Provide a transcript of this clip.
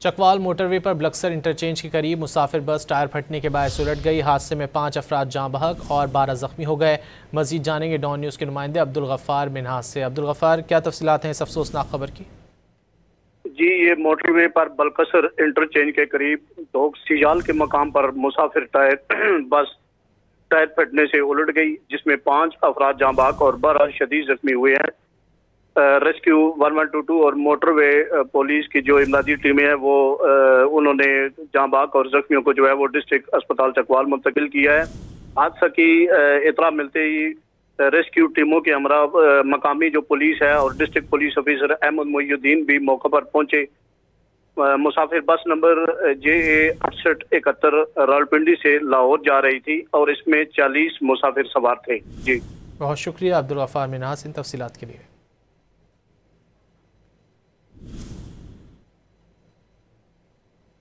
Chakwal motorway पर बलक्सर interchange के करीब मुसाफिर बस टायर फटने के बायस उलट गई। हादसे में 5 अफराद जाँ बहक और 12 जख्मी हो गए। मजीद जानेंगे डॉन न्यूज़ के नुमाइंदे अब्दुल गफ्फार मिन्हास से। अब्दुल गफ्फार, क्या तफसीलात हैं इस अफसोसनाक खबर की? जी, ये मोटरवे पर बलकसर इंटरचेंज के करीब धोक सिजाल के मकाम पर मुसाफिर बस टायर फटने से उलट गई, जिसमें 5 अफराद जाँ बहक और 12 शदीद जख्मी हुए हैं। रेस्क्यू 1122 और मोटरवे पुलिस की जो इमदादी टीमें हैं वो उन्होंने जाँ बहक और जख्मियों को जो है वो डिस्ट्रिक्ट अस्पताल चकवाल मुंतकिल किया है। हादसा की इतला मिलते ही रेस्क्यू टीमों के हमरा मकामी जो पुलिस है और district police officer Ahmed Moinuddin भी मौके पर पहुंचे। मुसाफिर बस नंबर JA 6871 रावलपिंडी से लाहौर जा रही थी और इसमें 40 मुसाफिर सवार थे। जी, बहुत शुक्रिया अब्दुल गफ्फार मिन्हास इन तफसीलात के लिए।